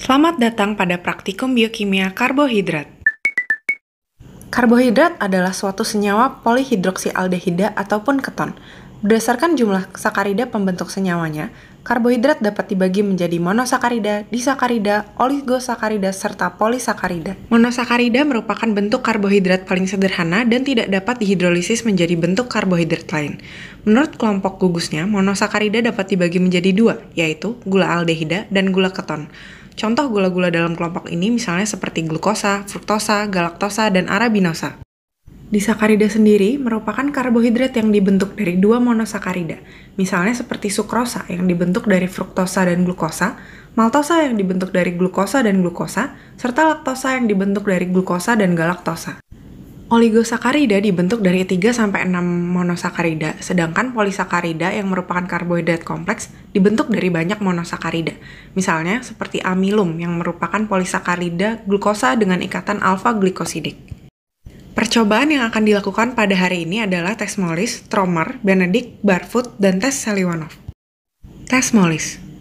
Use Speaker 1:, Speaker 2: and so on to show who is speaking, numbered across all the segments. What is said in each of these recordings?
Speaker 1: Selamat datang pada praktikum biokimia karbohidrat. Karbohidrat adalah suatu senyawa polihidroksialdehida ataupun keton. Berdasarkan jumlah sakarida pembentuk senyawanya, karbohidrat dapat dibagi menjadi monosakarida, disakarida, oligosakarida, serta polisakarida. Monosakarida merupakan bentuk karbohidrat paling sederhana dan tidak dapat dihidrolisis menjadi bentuk karbohidrat lain. Menurut kelompok gugusnya, monosakarida dapat dibagi menjadi dua, yaitu gula aldehida dan gula keton. Contoh gula-gula dalam kelompok ini misalnya seperti glukosa, fruktosa, galaktosa, dan arabinosa. Disakarida sendiri merupakan karbohidrat yang dibentuk dari dua monosakarida, misalnya seperti sukrosa yang dibentuk dari fruktosa dan glukosa, maltosa yang dibentuk dari glukosa dan glukosa, serta laktosa yang dibentuk dari glukosa dan galaktosa. Oligosakarida dibentuk dari 3-6 monosakarida, sedangkan polisakarida yang merupakan karbohidrat kompleks dibentuk dari banyak monosakarida. Misalnya seperti amilum yang merupakan polisakarida glukosa dengan ikatan alfa-glikosidik. Percobaan yang akan dilakukan pada hari ini adalah tes Molis, Tromer, Benedict, Barfoot, dan tes Seliwanov. Tes Molis.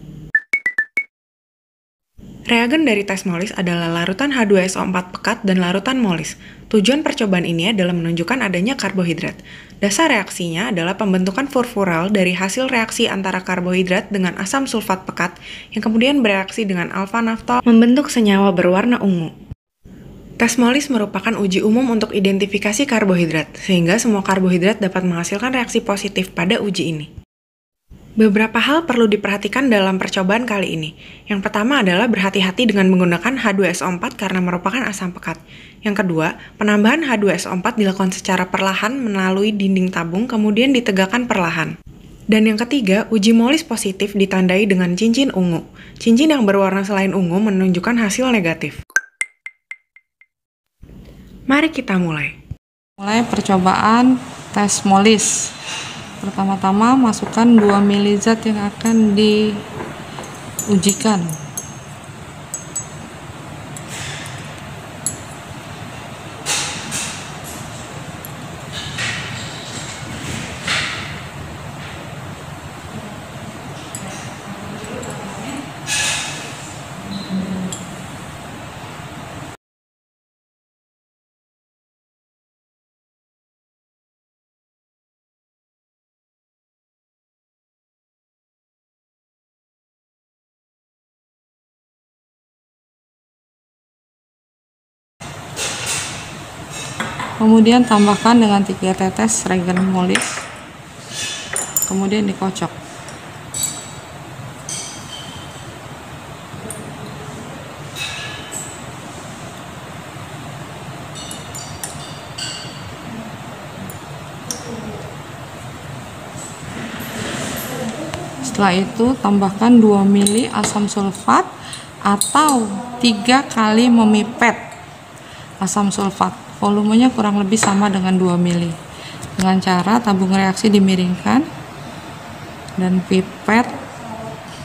Speaker 1: Reagen dari tes Molis adalah larutan H2SO4 pekat dan larutan Molis. Tujuan percobaan ini adalah menunjukkan adanya karbohidrat. Dasar reaksinya adalah pembentukan furfural dari hasil reaksi antara karbohidrat dengan asam sulfat pekat yang kemudian bereaksi dengan alfa-naftol membentuk senyawa berwarna ungu. Tes Molis merupakan uji umum untuk identifikasi karbohidrat, sehingga semua karbohidrat dapat menghasilkan reaksi positif pada uji ini. Beberapa hal perlu diperhatikan dalam percobaan kali ini. Yang pertama adalah berhati-hati dengan menggunakan H2SO4 karena merupakan asam pekat. Yang kedua, penambahan H2SO4 dilakukan secara perlahan melalui dinding tabung kemudian ditegakkan perlahan. Dan yang ketiga, uji Molis positif ditandai dengan cincin ungu. Cincin yang berwarna selain ungu menunjukkan hasil negatif. Mari kita mulai.
Speaker 2: Mulai percobaan tes Molis. Pertama-tama masukkan 2 mili zat yang akan diujikan. Kemudian tambahkan dengan 3 tetes reagen Molis. Kemudian dikocok. Setelah itu tambahkan 2 mili asam sulfat atau 3 kali memipet asam sulfat. Volumenya kurang lebih sama dengan 2 mili. Dengan cara tabung reaksi dimiringkan dan pipet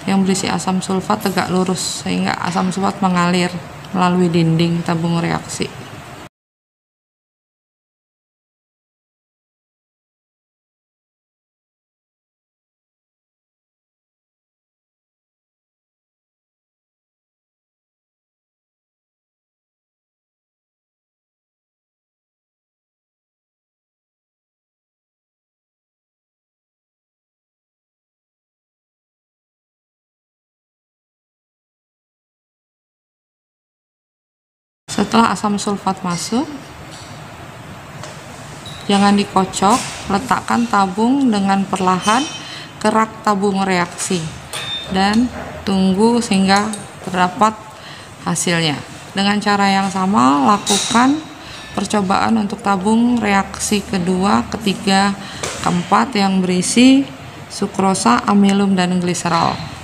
Speaker 2: yang berisi asam sulfat tegak lurus sehingga asam sulfat mengalir melalui dinding tabung reaksi. Setelah asam sulfat masuk, jangan dikocok, letakkan tabung dengan perlahan ke rak tabung reaksi dan tunggu sehingga terdapat hasilnya. Dengan cara yang sama, lakukan percobaan untuk tabung reaksi kedua, ketiga, keempat yang berisi sukrosa, amilum, dan gliserol.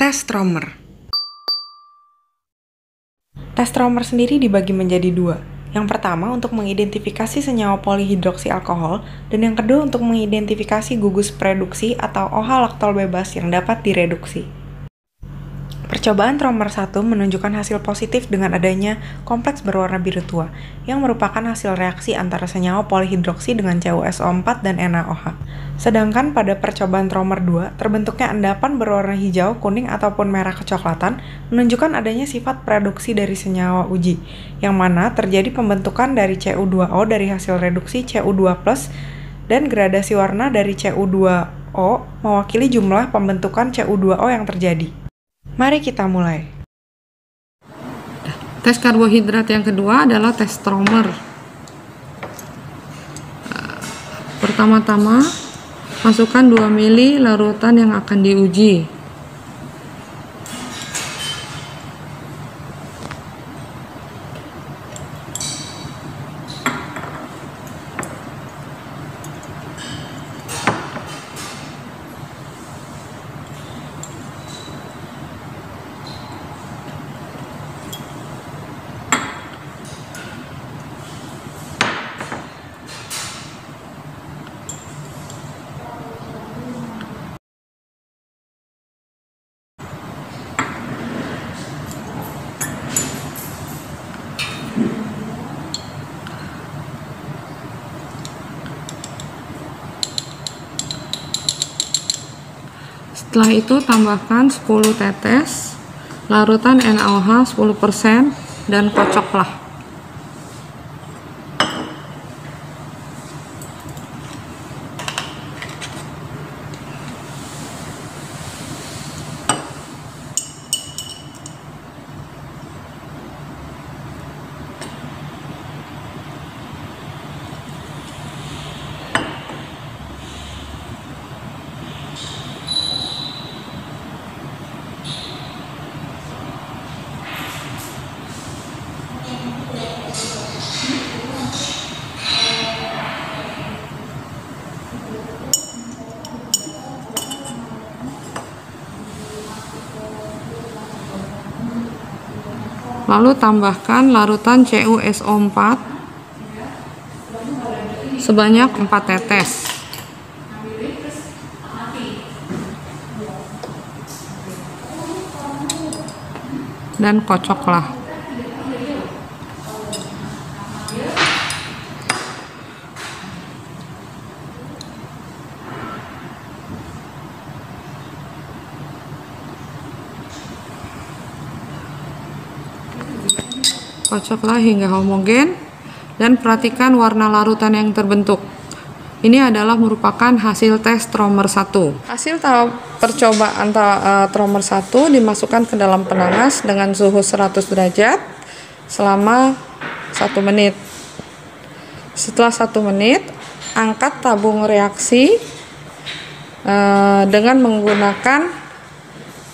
Speaker 1: Tes Tromer. Tes Tromer sendiri dibagi menjadi dua. Yang pertama untuk mengidentifikasi senyawa polihidroksialkohol, dan yang kedua untuk mengidentifikasi gugus preduksi atau OH laktol bebas yang dapat direduksi. Percobaan Tromer 1 menunjukkan hasil positif dengan adanya kompleks berwarna biru tua, yang merupakan hasil reaksi antara senyawa polihidroksi dengan CuSO4 dan NaOH. Sedangkan pada percobaan Tromer 2, terbentuknya endapan berwarna hijau, kuning, ataupun merah kecoklatan menunjukkan adanya sifat reduksi dari senyawa uji, yang mana terjadi pembentukan dari Cu2O dari hasil reduksi Cu2+, dan gradasi warna dari Cu2O mewakili jumlah pembentukan Cu2O yang terjadi. Mari kita mulai.
Speaker 2: Tes karbohidrat yang kedua adalah tes Tromer. Pertama-tama, masukkan 2 ml larutan yang akan diuji. Setelah itu tambahkan 10 tetes larutan NaOH 10% dan kocoklah. Lalu tambahkan larutan CuSO4 sebanyak 4 tetes. Dan kocoklah. Kocoklah hingga homogen dan perhatikan warna larutan yang terbentuk. Ini adalah merupakan hasil tes Tromer 1. Hasil percobaan Tromer 1 dimasukkan ke dalam penanas dengan suhu 100 derajat selama 1 menit. Setelah 1 menit, angkat tabung reaksi dengan menggunakan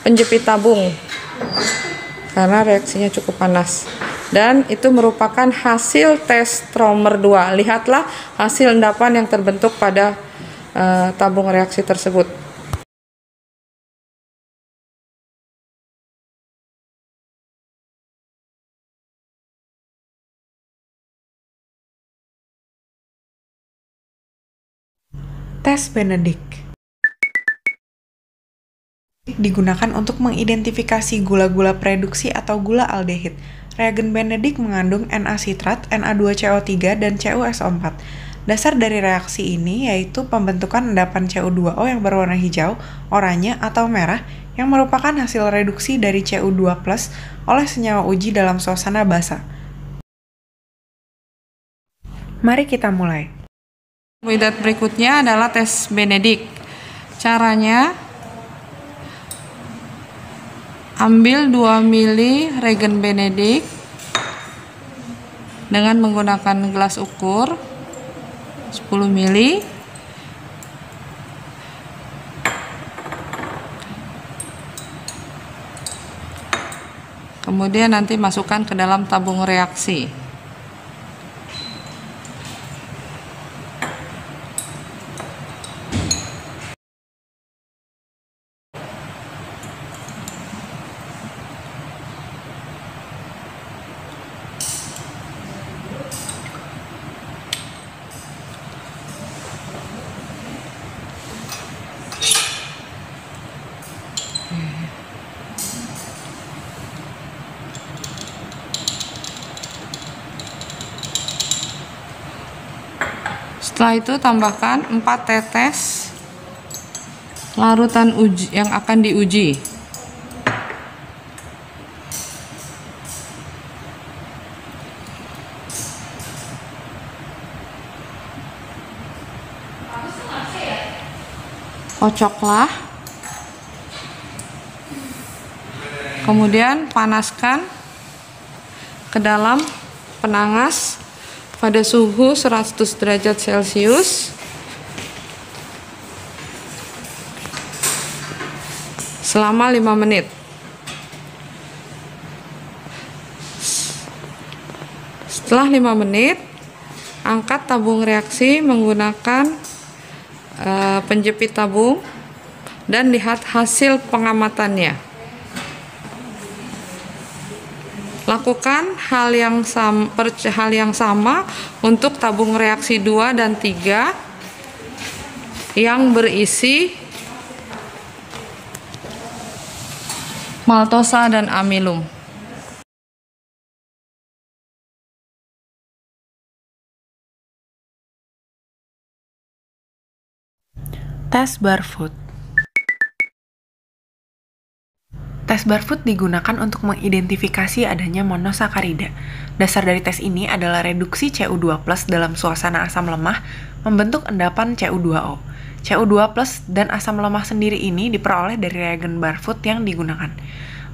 Speaker 2: penjepit tabung karena reaksinya cukup panas. Dan itu merupakan hasil tes Tromer 2. Lihatlah hasil endapan yang terbentuk pada tabung reaksi tersebut.
Speaker 1: Tes Benedict digunakan untuk mengidentifikasi gula-gula prereduksi atau gula aldehid. Reagen Benedict mengandung Na-sitrat, Na2CO3, dan CuSO4. Dasar dari reaksi ini yaitu pembentukan endapan Cu2O yang berwarna hijau, oranye, atau merah yang merupakan hasil reduksi dari Cu2+ oleh senyawa uji dalam suasana basah. Mari kita mulai.
Speaker 2: Karbohidrat berikutnya adalah tes Benedict. Caranya, ambil 2 ml reagen Benedict dengan menggunakan gelas ukur 10 ml. Kemudian nanti masukkan ke dalam tabung reaksi. Setelah itu tambahkan 4 tetes larutan uji yang akan diuji. Kocoklah, kemudian panaskan ke dalam penangas pada suhu 100 derajat Celcius selama 5 menit. Setelah 5 menit, angkat tabung reaksi menggunakan penjepit tabung dan lihat hasil pengamatannya. Lakukan hal yang sama untuk tabung reaksi 2 dan 3 yang berisi maltosa dan amilum.
Speaker 1: Tes Barfoot. Tes Barfoot digunakan untuk mengidentifikasi adanya monosakarida. Dasar dari tes ini adalah reduksi Cu2+ dalam suasana asam lemah membentuk endapan Cu2O. Cu2+ dan asam lemah sendiri ini diperoleh dari reagen Barfoot yang digunakan.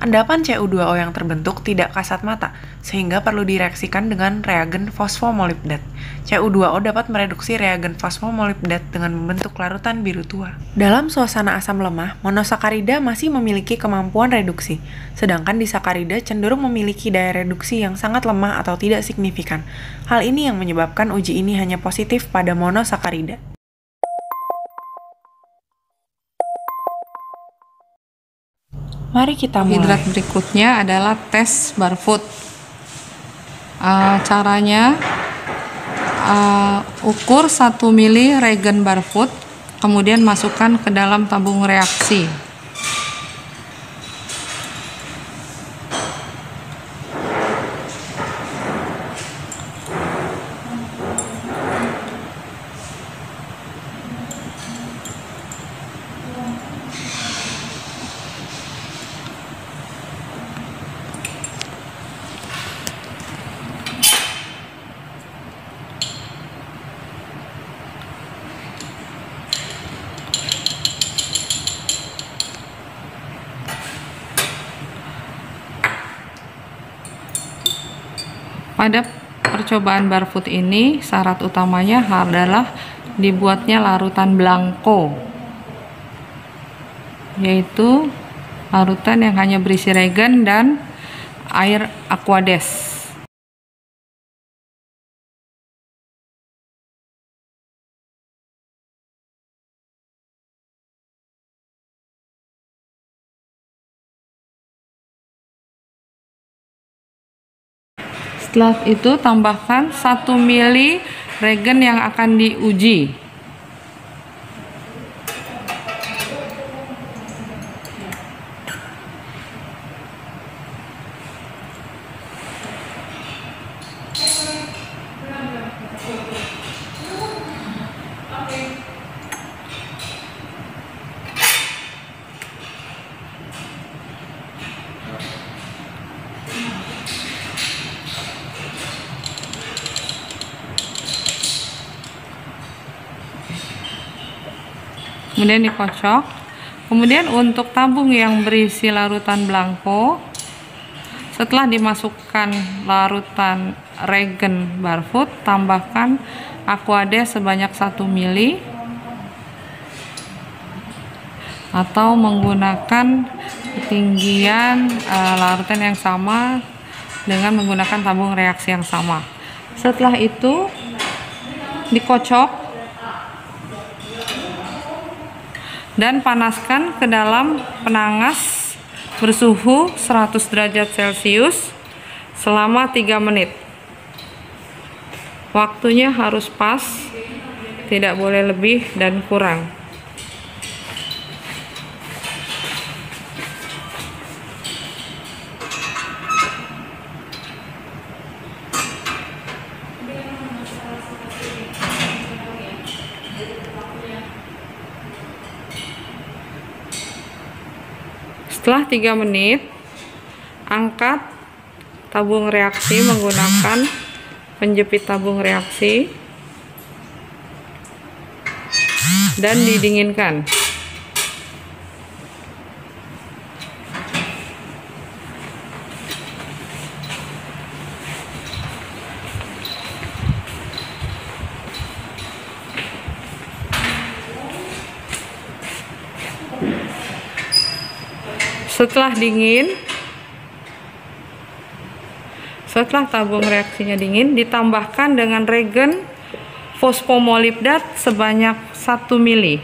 Speaker 1: Endapan Cu2O yang terbentuk tidak kasat mata, sehingga perlu direaksikan dengan reagen fosfomolibdat. Cu2O dapat mereduksi reagen fosfomolibdat dengan membentuk larutan biru tua. Dalam suasana asam lemah, monosakarida masih memiliki kemampuan reduksi, sedangkan disakarida cenderung memiliki daya reduksi yang sangat lemah atau tidak signifikan. Hal ini yang menyebabkan uji ini hanya positif pada monosakarida. Mari kita mulai.
Speaker 2: Hidrat berikutnya adalah tes Barfoot. Caranya ukur 1 mili reagen Barfoot, kemudian masukkan ke dalam tabung reaksi. Pada percobaan Barfoot ini, syarat utamanya adalah dibuatnya larutan blanko, yaitu larutan yang hanya berisi reagen dan air aqueous. Setelah itu tambahkan 1 mili reagen yang akan diuji. Kemudian dikocok. Kemudian untuk tabung yang berisi larutan blanko, setelah dimasukkan larutan reagen Barfoot, tambahkan aqueous sebanyak 1 mili atau menggunakan ketinggian larutan yang sama dengan menggunakan tabung reaksi yang sama. Setelah itu dikocok dan panaskan ke dalam penangas bersuhu 100 derajat Celcius selama 3 menit. Waktunya harus pas, tidak boleh lebih dan kurang. Setelah 3 menit, angkat tabung reaksi menggunakan penjepit tabung reaksi dan didinginkan. Setelah tabung reaksinya dingin, ditambahkan dengan regen fosfomolibdat sebanyak 1 mili.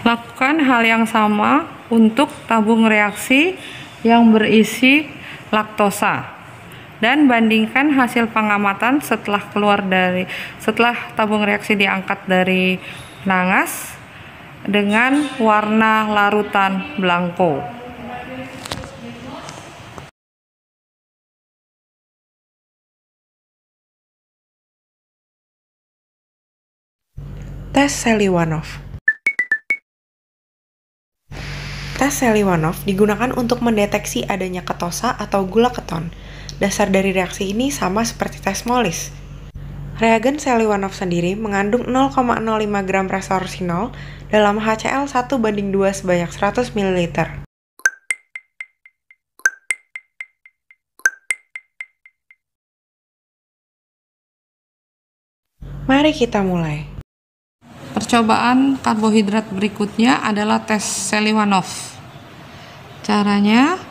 Speaker 2: Lakukan hal yang sama untuk tabung reaksi yang berisi laktosa dan bandingkan hasil pengamatan setelah tabung reaksi diangkat dari penangas dengan warna larutan blanko.
Speaker 1: Tes Seliwanov. Tes Seliwanov digunakan untuk mendeteksi adanya ketosa atau gula keton. Dasar dari reaksi ini sama seperti tes Molis. Reagen Seliwanov sendiri mengandung 0,05 gram resorsinol dalam HCl 1:2 sebanyak 100 ml. Mari kita mulai.
Speaker 2: Percobaan karbohidrat berikutnya adalah tes Seliwanov. Caranya,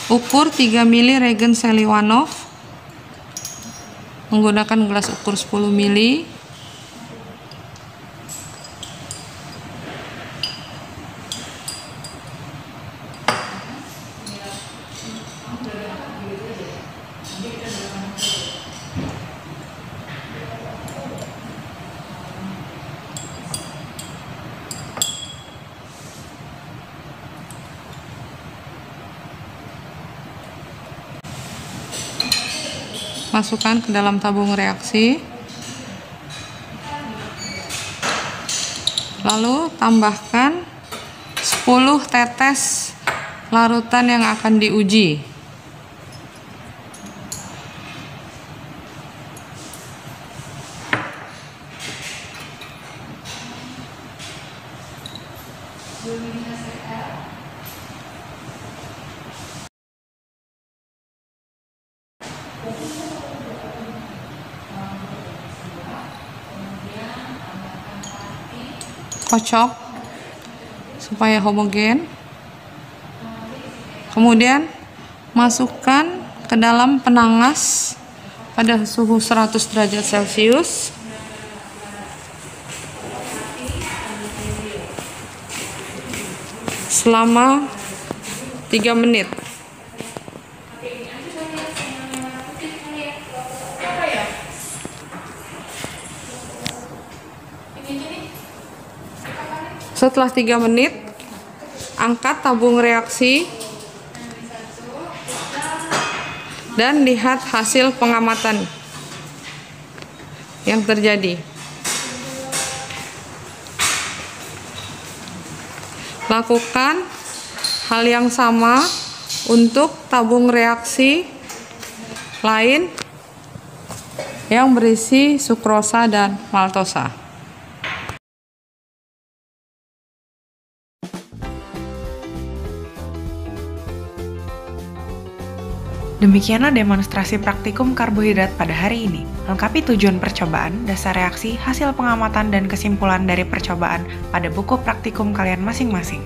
Speaker 2: ukur 3 mili regen Seliwanov menggunakan gelas ukur 10 mili. Masukkan ke dalam tabung reaksi, lalu tambahkan 10 tetes larutan yang akan diuji. Kocok supaya homogen. Kemudian masukkan ke dalam penangas pada suhu 100 derajat Celcius. Selama 3 menit. Setelah 3 menit, angkat tabung reaksi dan lihat hasil pengamatan yang terjadi. Lakukan hal yang sama untuk tabung reaksi lain yang berisi sukrosa dan maltosa.
Speaker 1: Demikianlah demonstrasi praktikum karbohidrat pada hari ini. Lengkapi tujuan percobaan, dasar reaksi, hasil pengamatan, dan kesimpulan dari percobaan pada buku praktikum kalian masing-masing.